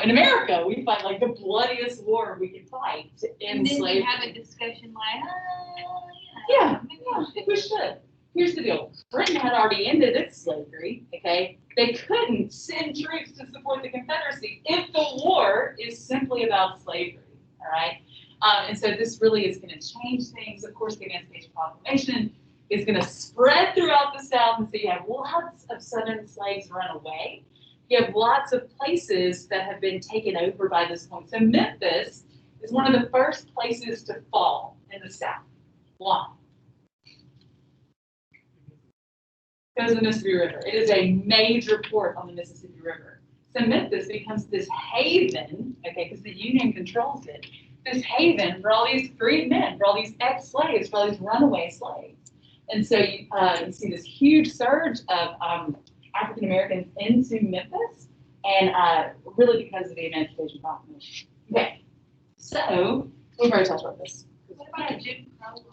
In America, we fight like the bloodiest war we could fight to end And then slavery. we have a discussion like, Yeah, we should. Here's the deal. Britain had already ended its slavery, okay? They couldn't send troops to support the Confederacy if the war is simply about slavery, all right? And so this really is going to change things. Of course, the Emancipation Proclamation is going to spread throughout the South, and so you have lots of Southern slaves run away. You have lots of places that have been taken over by this point. So Memphis is one of the first places to fall in the South. Why? goes to the Mississippi River. It is a major port on the Mississippi River. So Memphis becomes this haven, okay, because the Union controls it, this haven for all these freed men, for all these ex-slaves, for all these runaway slaves. And so you see this huge surge of African Americans into Memphis, and really because of the Emancipation Proclamation. Okay, so we've already talked about this. What about a Jim Crow law?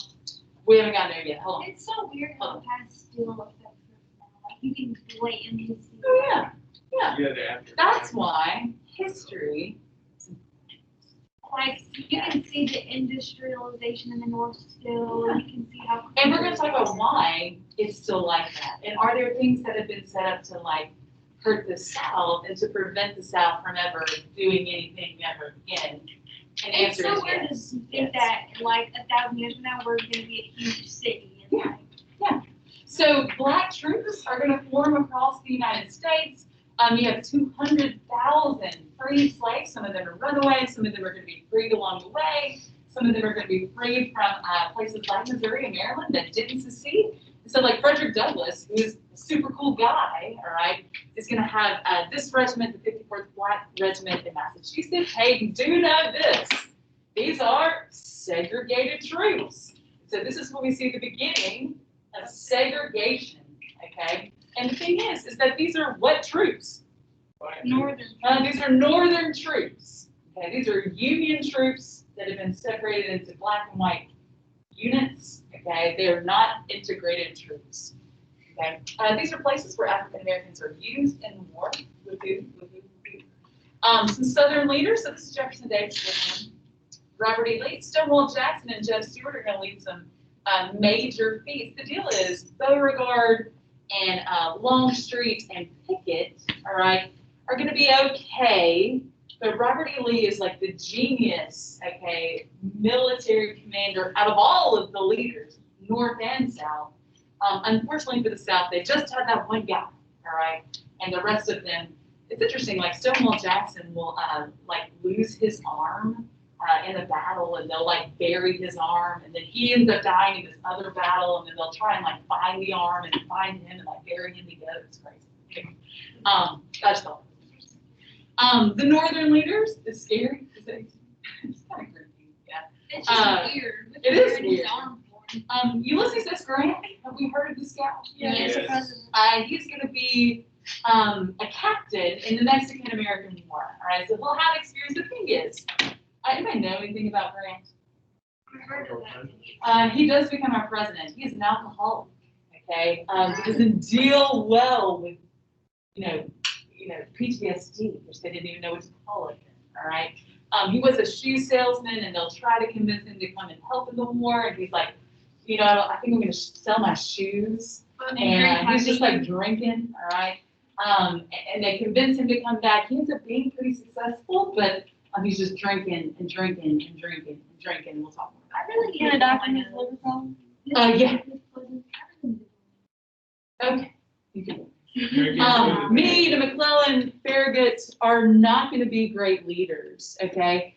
We haven't gotten there yet. Hold on. It's so weird how it has still affects us now. Like you can blatantly see. Oh yeah, yeah. Yeah, the after. That's why history. Like you can see the industrialization in the North still. And you can see how. And we're going to talk about why it's still like that. And are there things that have been set up to like hurt the South and to prevent the South from ever doing anything ever again? And the It's answer so is weird to yes. think Yes. that in like 1,000 years from now we're going to be a huge city. And Yeah. Yeah. So black troops are going to form across the United States. You have 200,000 free slaves. Some of them are runaways. Some of them are going to be freed along the way. Some of them are going to be freed from places like Missouri and Maryland that didn't secede. So like Frederick Douglass, who's a super cool guy, all right, is going to have this regiment, the 54th Black Regiment in Massachusetts. Hey, do know this. These are segregated troops. So this is when we see the beginning of segregation, okay? And the thing is that these are what troops? Northern. These are Northern troops. Okay, these are Union troops that have been separated into black and white units. Okay, they are not integrated troops. Okay, these are places where African Americans are used in the war. Some Southern leaders. So this is Jefferson Davis, Robert E. Lee, Stonewall Jackson, and Jeb Stuart are going to lead some major feats. The deal is Beauregard and Longstreet and Pickett, all right, are going to be okay, but Robert E. Lee is like the genius, okay, military commander out of all of the leaders, North and South. Unfortunately for the South, they just had that one guy, all right, and the rest of them, it's interesting, like Stonewall Jackson will like lose his arm in a battle, and they'll like bury his arm, and then he ends up dying in this other battle, and then they'll try and like find the arm and find him and like bury him together. It's crazy. That's all. The Northern leaders is scary. It's kind of creepy. Yeah. It's just weird. it is Wearing his weird. arm for him. Ulysses S. Grant. Have we heard of this guy? Yeah, Yes. it's a president. He's going to be a captain in the Mexican-American War. All right, so he'll have experience. The thing is, anybody know anything about Grant? I've heard of that. He does become our president. He is an alcoholic. Okay, he doesn't deal well with, you know, PTSD, which they didn't even know what to call it. All right. He was a shoe salesman, and they'll try to convince him to come and help in the war. And he's like, I think I'm going to sell my shoes. And he's just like drinking. All right. And they convince him to come back. He ends up being pretty successful, but he's just drinking and drinking and drinking and drinking. And we'll talk more about I really Can a doctor use liver problem? Yeah. Okay. You can. Meade, McClellan, Farragut are not going to be great leaders, okay?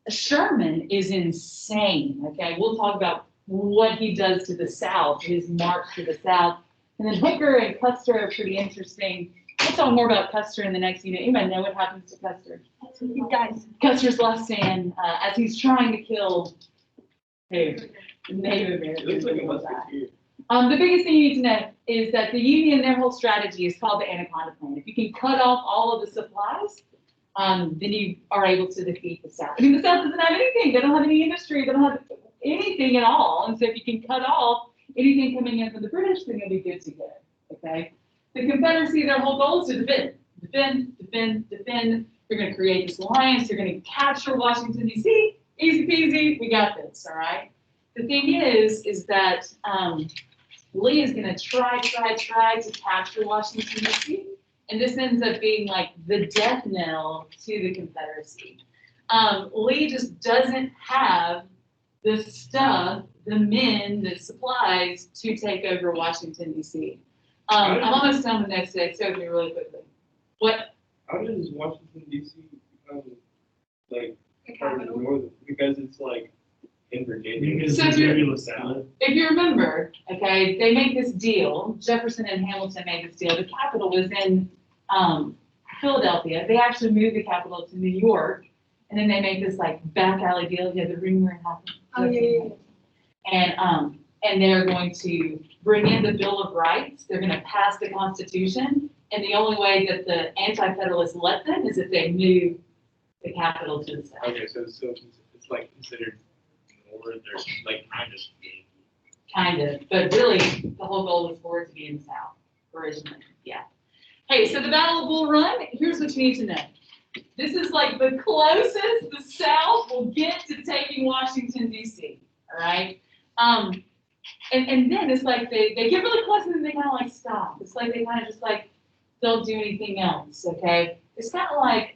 Sherman is insane, okay? We'll talk about what he does to the South, his march to the South. And then Hooker and Custer are pretty interesting. We'll talk more about Custer in the next unit. Anybody know what happens to Custer? He dies. Custer's last stand as he's trying to kill Native It looks like a Americans. musketeer. The biggest thing you need to know is that the Union, their whole strategy is called the Anaconda Plan. If you can cut off all of the supplies, then you are able to defeat the South. I mean, the South doesn't have anything. They don't have any industry. They don't have anything at all. And so if you can cut off anything coming in from the British, then you'll be good to go, okay? The Confederacy, their whole goal is to defend. Defend, defend, defend. They're going to create this alliance. They're going to capture Washington, D.C. Easy peasy. We got this, all right? The thing is that Lee is going to try to capture Washington, D.C., and this ends up being like the death knell to the Confederacy. Lee just doesn't have the stuff, the men, the supplies to take over Washington, D.C. I'm almost done the next day, so me really quickly. What? How does Washington D.C. become like part of the Northern? Because it's like in Virginia. Because So it's you're- nebulous out. If you remember, okay, they made this deal, Jefferson and Hamilton made this deal, the capital was in, Philadelphia, they actually moved the capital to New York, and then they made this like back alley deal, you had the rumor happened. Oh, yeah. And they're going to bring in the Bill of Rights, they're gonna pass the Constitution, and the only way that the anti-federalists let them is if they move the capital to the south. Okay, so it's like considered north or like kind of. Kind of, but really, the whole goal was for it to be in the south originally, yeah. Hey, so the Battle of Bull Run, here's what you need to know. This is like the closest the South will get to taking Washington DC, all right? And then it's like they get really close and then they kind of like stop. It's like they kind of just like don't do anything else, okay? It's kind of like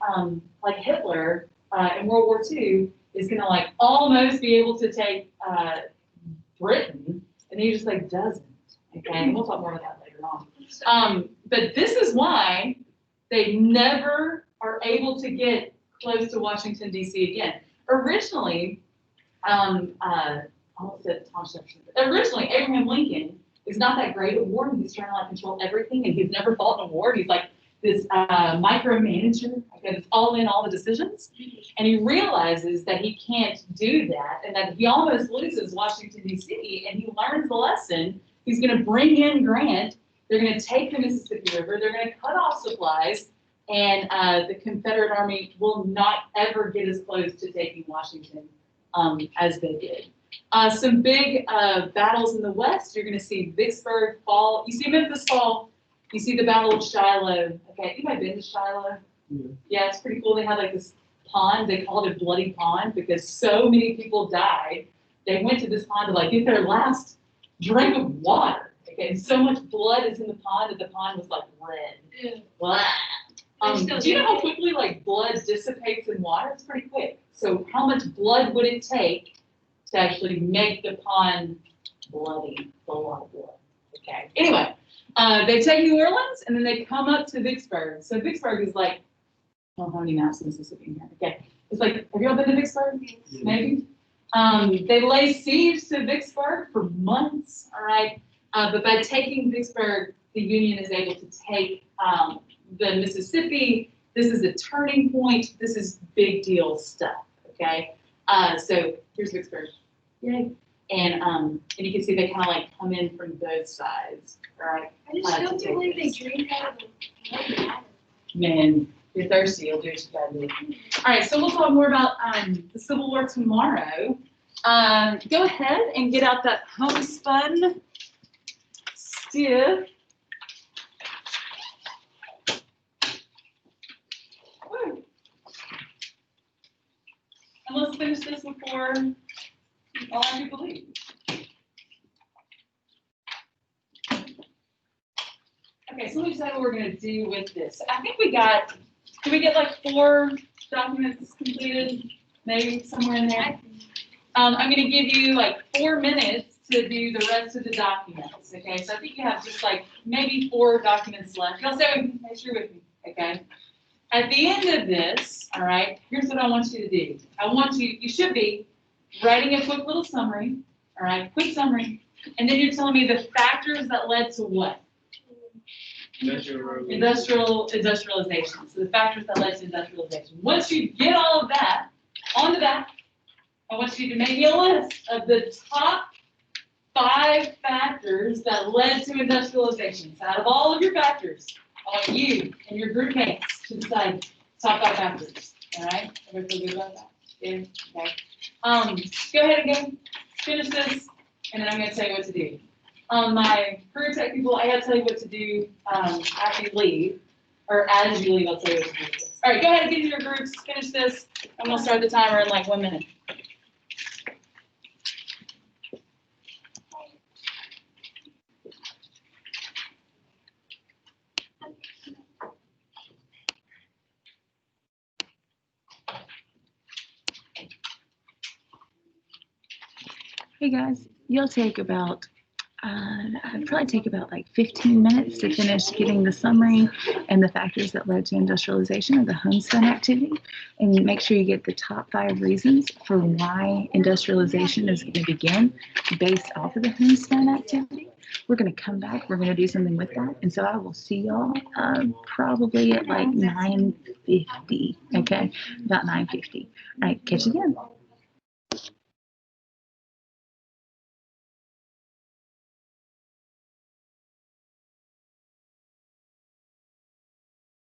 Hitler in World War II is gonna like almost be able to take Britain, and he just like doesn't, okay? And we'll talk more about that later on. But this is why they never are able to get close to Washington DC again. Originally, I almost said Thomas Jefferson. Originally, Abraham Lincoln is not that great at war, and he's trying to like control everything, and he's never fought in a war. He's like this micromanager, okay, that's all in all the decisions, and he realizes that he can't do that, and that he almost loses Washington DC, and he learns the lesson. He's going to bring in Grant. They're going to take the Mississippi River. They're going to cut off supplies, and the Confederate Army will not ever get as close to taking Washington as they did. Some big battles in the West. You're going to see Vicksburg fall. You see Memphis fall. You see the Battle of Shiloh. Okay, you might have been to Shiloh. Yeah, it's pretty cool. They had like this pond. They called it Bloody Pond because so many people died. They went to this pond to like get their last drink of water. Okay, and so much blood is in the pond that the pond was like red. Blah. Do you know how quickly like blood dissipates in water? It's pretty quick. So how much blood would it take to actually make the pond bloody? A lot of blood. Okay. Anyway, they take New Orleans and then they come up to Vicksburg. So Vicksburg is like, I don't know how many maps in Mississippi in here. Okay. It's like, have you all been to Vicksburg? Maybe. They lay siege to Vicksburg for months. All right. But by taking Vicksburg, the Union is able to take the Mississippi. This is a turning point. This is big deal stuff. Okay. So here's Vicksburg. Yay. And you can see they kind of like come in from both sides. All right. I just don't believe they drink out of the water. Man, you're thirsty. You'll do what you gotta do. All right. So we'll talk more about the Civil War tomorrow. Go ahead and get out that homespun stiff. Woo. And let's finish this before all our people leave. Okay, so let me decide what we're gonna do with this. I think did we get like 4 documents completed? Maybe somewhere in there? I'm gonna give you like 4 minutes to do the rest of the documents, okay? So I think you have just like maybe 4 documents left. Y'all stay with me, make sure you're with me, okay? At the end of this, all right, here's what I want you to do. You should be writing a quick little summary, all right, quick summary, and then you're telling me the factors that led to what? Industrialization. So the factors that led to industrialization. Once you get all of that on the back, I want you to make me a list of the top 5 factors that led to industrialization. So out of all of your factors, I want you and your group mates to decide top 5 factors. All right? Everybody feel good about that? Yeah? Okay. Go ahead and go finish this, and then I'm going to tell you what to do. My career tech people, I got to tell you what to do after you leave, or as you leave, I'll tell you what to do. All right, go ahead and get in your groups, finish this, and we'll start the timer in like 1 minute. Hey guys, you'll take about I'd probably take about like 15 minutes to finish getting the summary and the factors that led to industrialization of the homestead activity, and make sure you get the top 5 reasons for why industrialization is going to begin based off of the homestead activity. We're going to come back. We're going to do something with that. And so I will see y'all probably at like 9:50. Okay, about 9:50. All right, catch you then.